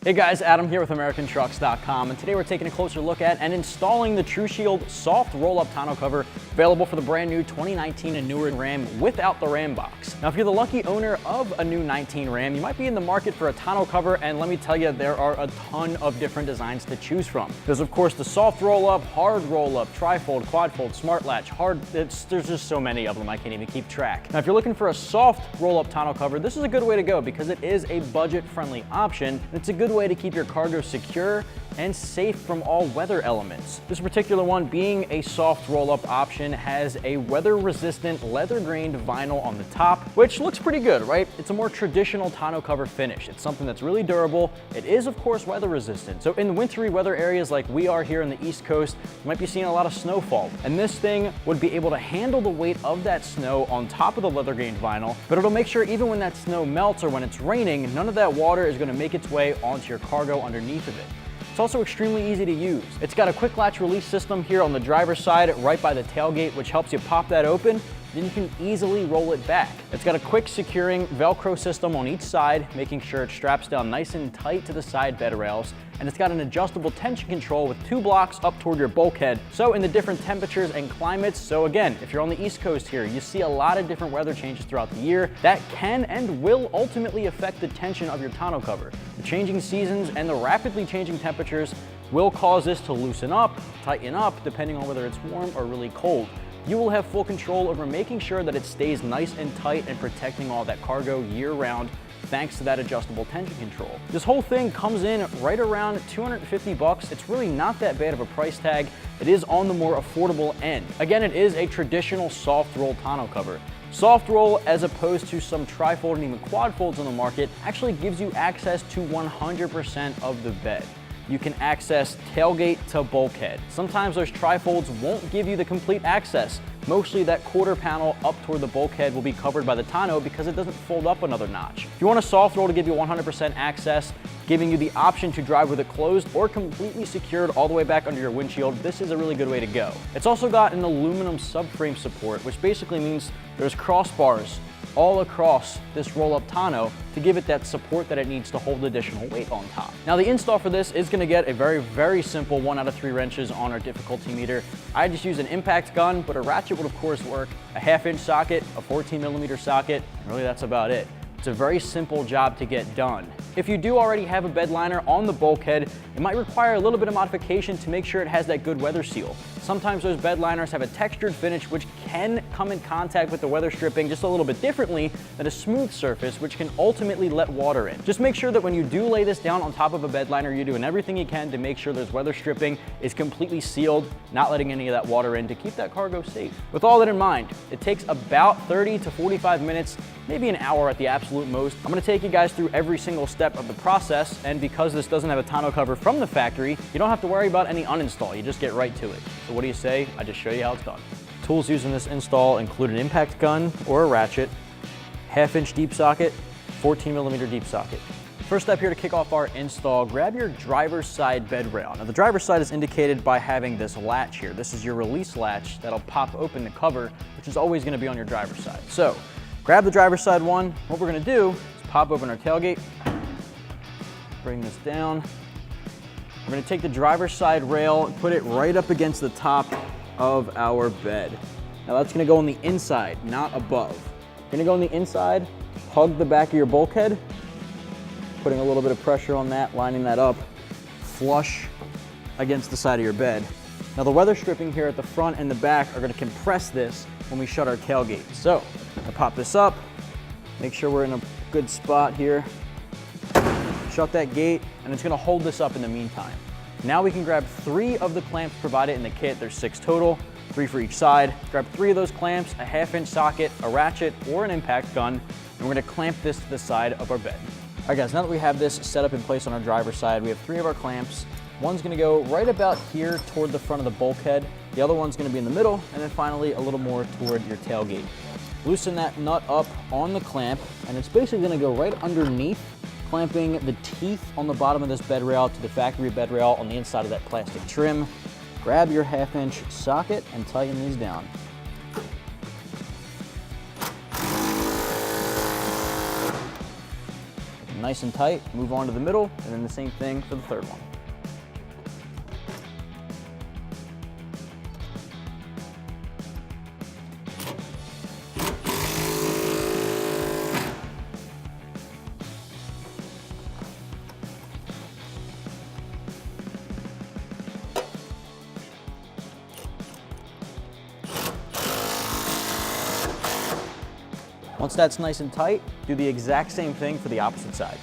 Hey guys, Adam here with AmericanTrucks.com, and today we're taking a closer look at and installing the TruShield soft roll-up tonneau cover available for the brand new 2019 and newer Ram without the Ram box. Now, if you're the lucky owner of a new 19 Ram, you might be in the market for a tonneau cover, and let me tell you, there are a ton of different designs to choose from. There's of course the soft roll-up, hard roll-up, tri-fold, quad-fold, smart latch, there's just so many of them I can't even keep track. Now, if you're looking for a soft roll-up tonneau cover, this is a good way to go because it is a budget-friendly option, and it's a good way to keep your cargo secure and safe from all weather elements. This particular one, being a soft roll-up option, has a weather-resistant leather-grained vinyl on the top, which looks pretty good, right? It's a more traditional tonneau cover finish. It's something that's really durable. It is, of course, weather-resistant. So in the wintry weather areas like we are here in the East Coast, you might be seeing a lot of snowfall. And this thing would be able to handle the weight of that snow on top of the leather-grained vinyl, but it'll make sure even when that snow melts or when it's raining, none of that water is gonna make its way onto your cargo underneath of it. It's also extremely easy to use. It's got a quick latch release system here on the driver's side right by the tailgate, which helps you pop that open. Then you can easily roll it back. It's got a quick securing Velcro system on each side, making sure it straps down nice and tight to the side bed rails. And it's got an adjustable tension control with 2 blocks up toward your bulkhead. So in the different temperatures and climates, so again, if you're on the East Coast here, you see a lot of different weather changes throughout the year that can and will ultimately affect the tension of your tonneau cover. The changing seasons and the rapidly changing temperatures will cause this to loosen up, tighten up, depending on whether it's warm or really cold. You will have full control over making sure that it stays nice and tight and protecting all that cargo year-round, thanks to that adjustable tension control. This whole thing comes in right around 250 bucks. It's really not that bad of a price tag. It is on the more affordable end. Again, it is a traditional soft roll tonneau cover. Soft roll, as opposed to some tri-fold and even quad folds on the market, actually gives you access to 100% of the bed. You can access tailgate to bulkhead. Sometimes those tri-folds won't give you the complete access. Mostly that quarter panel up toward the bulkhead will be covered by the tonneau because it doesn't fold up another notch. If you want a soft roll to give you 100% access, giving you the option to drive with it closed or completely secured all the way back under your windshield, this is a really good way to go. It's also got an aluminum subframe support, which basically means there's crossbars all across this roll-up tonneau to give it that support that it needs to hold additional weight on top. Now, the install for this is gonna get a very simple 1 out of 3 wrenches on our difficulty meter. I just use an impact gun, but a ratchet would of course work, a 1/2-inch socket, a 14mm socket, and really that's about it. It's a very simple job to get done. If you do already have a bed liner on the bulkhead, it might require a little bit of modification to make sure it has that good weather seal. Sometimes those bed liners have a textured finish which can come in contact with the weather stripping just a little bit differently than a smooth surface, which can ultimately let water in. Just make sure that when you do lay this down on top of a bed liner, you're doing everything you can to make sure those weather stripping is completely sealed, not letting any of that water in, to keep that cargo safe. With all that in mind, it takes about 30 to 45 minutes, maybe an hour at the absolute most. I'm gonna take you guys through every single step of the process, and because this doesn't have a tonneau cover from the factory, you don't have to worry about any uninstall, you just get right to it. So what do you say? I just show you how it's done. Tools used in this install include an impact gun or a ratchet, 1/2-inch deep socket, 14mm deep socket. First step here to kick off our install, grab your driver's side bed rail. Now, the driver's side is indicated by having this latch here. This is your release latch that'll pop open the cover, which is always gonna be on your driver's side. So grab the driver's side one. What we're gonna do is pop open our tailgate, bring this down. We're gonna take the driver's side rail and put it right up against the top of our bed. Now that's gonna go on the inside, not above. You're gonna go on the inside, hug the back of your bulkhead, putting a little bit of pressure on that, lining that up, flush against the side of your bed. Now the weather stripping here at the front and the back are gonna compress this when we shut our tailgate. So, I pop this up, make sure we're in a good spot here. Shut that gate, and it's gonna hold this up in the meantime. Now we can grab 3 of the clamps provided in the kit. There's 6 total, 3 for each side. Grab 3 of those clamps, a 1/2-inch socket, a ratchet, or an impact gun, and we're gonna clamp this to the side of our bed. All right guys, now that we have this set up in place on our driver's side, we have 3 of our clamps. One's gonna go right about here toward the front of the bulkhead. The other one's gonna be in the middle, and then finally a little more toward your tailgate. Loosen that nut up on the clamp, and it's basically gonna go right underneath, clamping the teeth on the bottom of this bed rail to the factory bed rail on the inside of that plastic trim. Grab your 1/2-inch socket and tighten these down. nice and tight, move on to the middle, and then the same thing for the third one. Once that's nice and tight, do the exact same thing for the opposite side.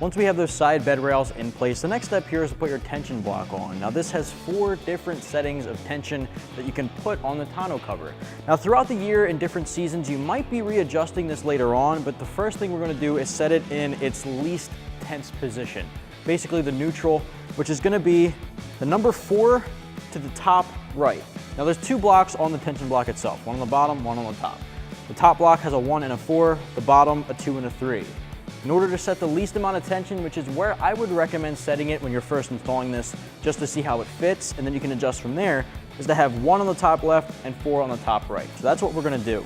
Once we have those side bed rails in place, the next step here is to put your tension block on. Now this has 4 different settings of tension that you can put on the tonneau cover. Now throughout the year in different seasons, you might be readjusting this later on, but the first thing we're gonna do is set it in its least tense position. Basically the neutral, which is gonna be the number 4 to the top right. Now there's 2 blocks on the tension block itself, one on the bottom, one on the top. The top block has a 1 and a 4, the bottom a 2 and a 3. In order to set the least amount of tension, which is where I would recommend setting it when you're first installing this, just to see how it fits, and then you can adjust from there, is to have 1 on the top left and 4 on the top right. So that's what we're gonna do.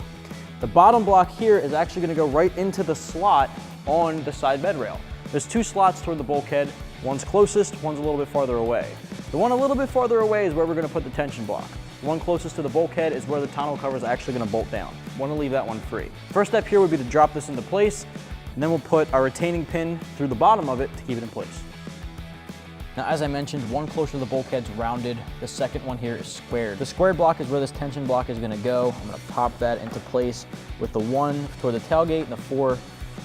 The bottom block here is actually gonna go right into the slot on the side bed rail. There's 2 slots toward the bulkhead. One's closest, one's a little bit farther away. The one a little bit farther away is where we're gonna put the tension block. The one closest to the bulkhead is where the tonneau cover is actually gonna bolt down. Wanna leave that one free. First step here would be to drop this into place, and then we'll put our retaining pin through the bottom of it to keep it in place. Now, as I mentioned, one closer to the bulkhead's rounded. The second one here is squared. The squared block is where this tension block is gonna go. I'm gonna pop that into place with the 1 toward the tailgate and the 4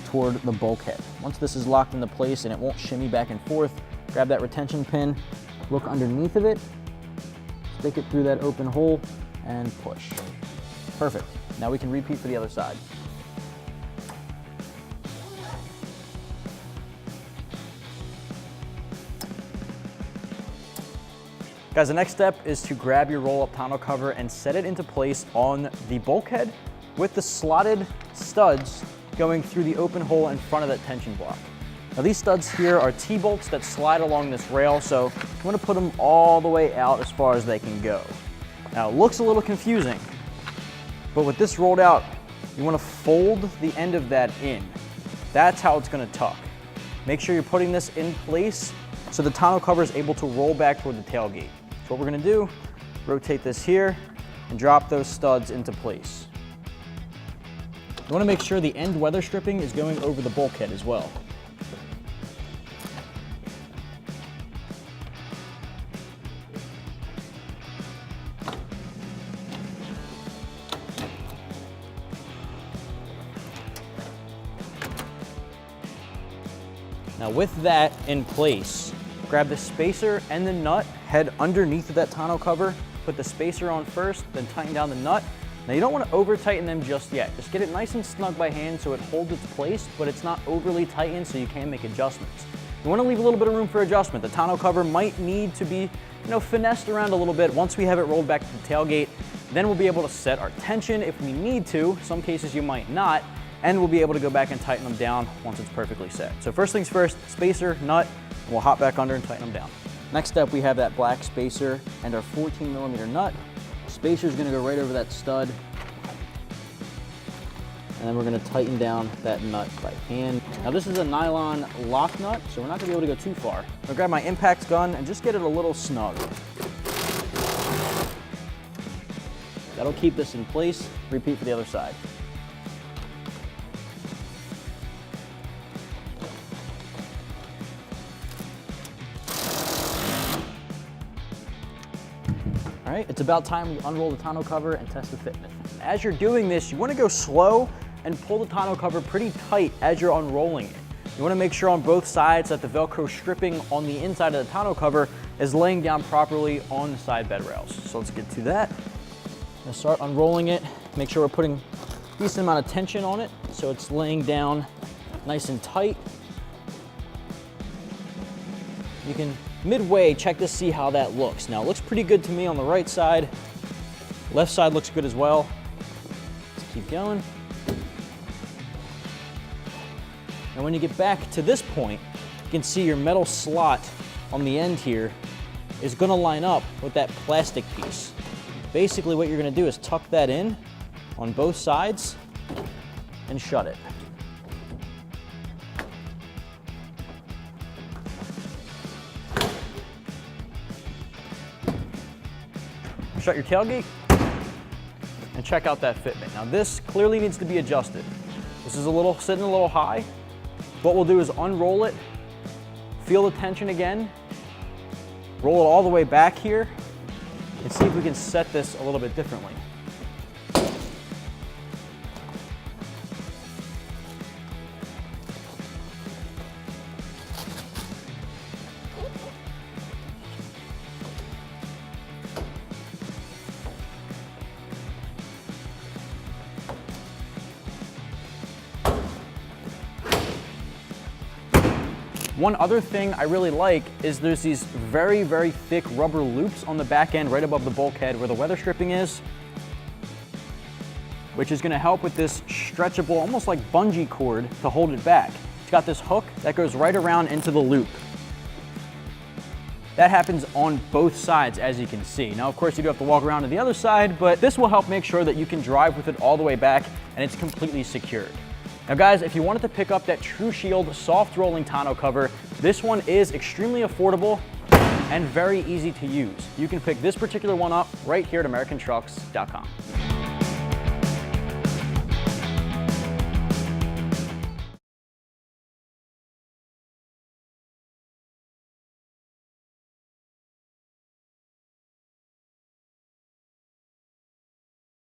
toward the bulkhead. Once this is locked into place and it won't shimmy back and forth, grab that retention pin, look underneath of it, stick it through that open hole, and push. Perfect. Now we can repeat for the other side. Guys, the next step is to grab your roll-up tonneau cover and set it into place on the bulkhead with the slotted studs going through the open hole in front of that tension block. Now these studs here are T-bolts that slide along this rail, so you want to put them all the way out as far as they can go. Now it looks a little confusing, but with this rolled out, you want to fold the end of that in. That's how it's going to tuck. Make sure you're putting this in place so the tonneau cover is able to roll back toward the tailgate. So what we're gonna do, rotate this here and drop those studs into place. You wanna make sure the end weather stripping is going over the bulkhead as well. Now with that in place, grab the spacer and the nut, head underneath of that tonneau cover, put the spacer on first, then tighten down the nut. Now you don't want to over tighten them just yet. Just get it nice and snug by hand so it holds its place, but it's not overly tightened so you can make adjustments. You want to leave a little bit of room for adjustment. The tonneau cover might need to be, finessed around a little bit. Once we have it rolled back to the tailgate, then we'll be able to set our tension if we need to. Some cases you might not, and we'll be able to go back and tighten them down once it's perfectly set. So first things first, spacer, nut, and we'll hop back under and tighten them down. Next up, we have that black spacer and our 14mm nut. Spacer is gonna go right over that stud, and then we're gonna tighten down that nut by hand. Now this is a nylon lock nut, so we're not gonna be able to go too far. I'll grab my impact gun and just get it a little snug. That'll keep this in place. Repeat for the other side. All right, it's about time we unroll the tonneau cover and test the fitment. As you're doing this, you want to go slow and pull the tonneau cover pretty tight as you're unrolling it. You want to make sure on both sides that the Velcro stripping on the inside of the tonneau cover is laying down properly on the side bed rails. So let's get to that. I'm gonna start unrolling it. Make sure we're putting decent amount of tension on it, so it's laying down nice and tight. You can midway check to see how that looks. Now it looks pretty good to me on the right side. Left side looks good as well. Let's keep going. And when you get back to this point, you can see your metal slot on the end here is gonna line up with that plastic piece. Basically what you're gonna do is tuck that in on both sides and shut it. Shut your tailgate and check out that fitment. Now this clearly needs to be adjusted. This is sitting a little high. What we'll do is unroll it, feel the tension again, roll it all the way back here, and see if we can set this a little bit differently. One other thing I really like is there's these very, very thick rubber loops on the back end right above the bulkhead where the weather stripping is, which is gonna help with this stretchable, almost like bungee cord to hold it back. It's got this hook that goes right around into the loop. That happens on both sides, as you can see. Now, of course, you do have to walk around to the other side, but this will help make sure that you can drive with it all the way back and it's completely secured. Now guys, if you wanted to pick up that TruShield soft rolling tonneau cover, this one is extremely affordable and very easy to use. You can pick this particular one up right here at AmericanTrucks.com.